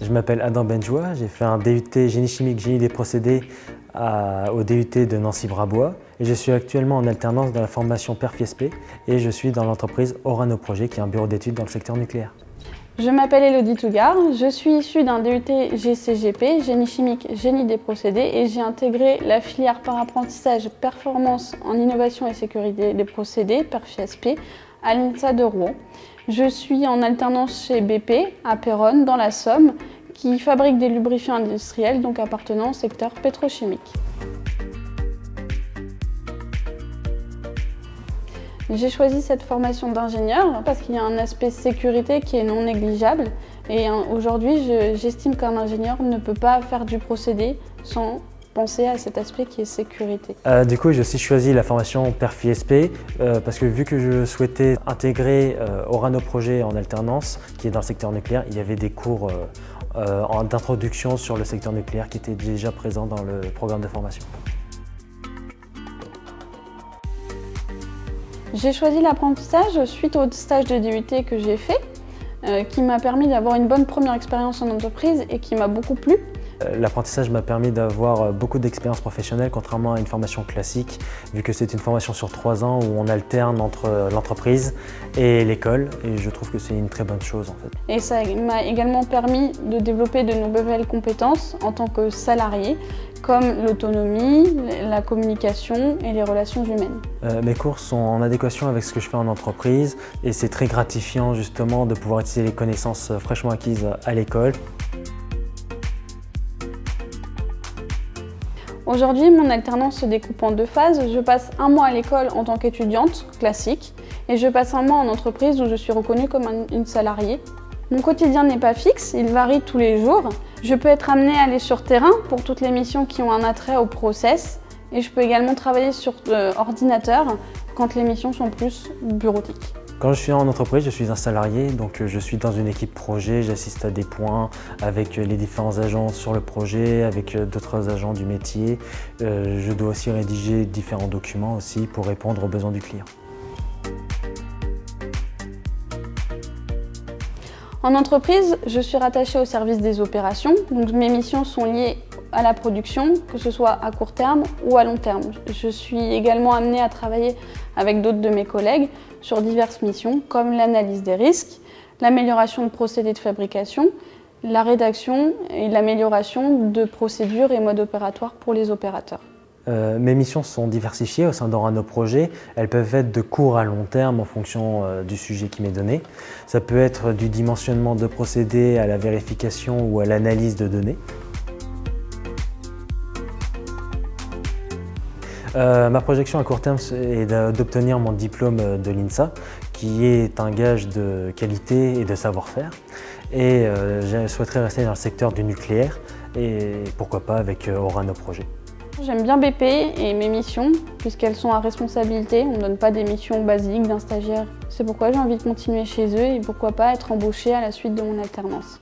Je m'appelle Adam Benjoua, j'ai fait un DUT Génie chimique, Génie des procédés au DUT de Nancy-Brabois et je suis actuellement en alternance dans la formation PERFIESP et je suis dans l'entreprise Orano Projet qui est un bureau d'études dans le secteur nucléaire. Je m'appelle Elodie Tougar, je suis issue d'un DUT GCGP, Génie chimique, Génie des procédés et j'ai intégré la filière par apprentissage performance en innovation et sécurité des procédés, PERFIESP, à l'INSA de Rouen. Je suis en alternance chez BP à Péronne dans la Somme qui fabrique des lubrifiants industriels donc appartenant au secteur pétrochimique. J'ai choisi cette formation d'ingénieur parce qu'il y a un aspect sécurité qui est non négligeable et aujourd'hui j'estime qu'un ingénieur ne peut pas faire du procédé sans penser à cet aspect qui est sécurité. Du coup, j'ai aussi choisi la formation PERFIESP parce que vu que je souhaitais intégrer Orano Projet en alternance, qui est dans le secteur nucléaire, il y avait des cours d'introduction sur le secteur nucléaire qui étaient déjà présents dans le programme de formation. J'ai choisi l'apprentissage suite au stage de DUT que j'ai fait, qui m'a permis d'avoir une bonne première expérience en entreprise et qui m'a beaucoup plu. L'apprentissage m'a permis d'avoir beaucoup d'expérience professionnelle, contrairement à une formation classique, vu que c'est une formation sur 3 ans où on alterne entre l'entreprise et l'école, et je trouve que c'est une très bonne chose en fait. Et ça m'a également permis de développer de nouvelles compétences en tant que salarié, comme l'autonomie, la communication et les relations humaines. Mes cours sont en adéquation avec ce que je fais en entreprise, et c'est très gratifiant justement de pouvoir utiliser les connaissances fraîchement acquises à l'école. Aujourd'hui, mon alternance se découpe en 2 phases. Je passe un mois à l'école en tant qu'étudiante classique et je passe un mois en entreprise où je suis reconnue comme une salariée. Mon quotidien n'est pas fixe, il varie tous les jours. Je peux être amenée à aller sur terrain pour toutes les missions qui ont un attrait au process et je peux également travailler sur ordinateur quand les missions sont plus bureautiques. Quand je suis en entreprise, je suis un salarié, donc je suis dans une équipe projet, j'assiste à des points avec les différents agents sur le projet, avec d'autres agents du métier. Je dois aussi rédiger différents documents aussi pour répondre aux besoins du client. En entreprise, je suis rattachée au service des opérations, donc mes missions sont liées à la production, que ce soit à court terme ou à long terme. Je suis également amenée à travailler avec d'autres de mes collègues sur diverses missions comme l'analyse des risques, l'amélioration de procédés de fabrication, la rédaction et l'amélioration de procédures et modes opératoires pour les opérateurs. Mes missions sont diversifiées au sein d'Orano Projet. Elles peuvent être de court à long terme en fonction du sujet qui m'est donné. Ça peut être du dimensionnement de procédés à la vérification ou à l'analyse de données. Ma projection à court terme est d'obtenir mon diplôme de l'INSA, qui est un gage de qualité et de savoir-faire. Et je souhaiterais rester dans le secteur du nucléaire et pourquoi pas avec Orano Projet. J'aime bien BP et mes missions, puisqu'elles sont à responsabilité. On ne donne pas des missions basiques d'un stagiaire. C'est pourquoi j'ai envie de continuer chez eux et pourquoi pas être embauchée à la suite de mon alternance.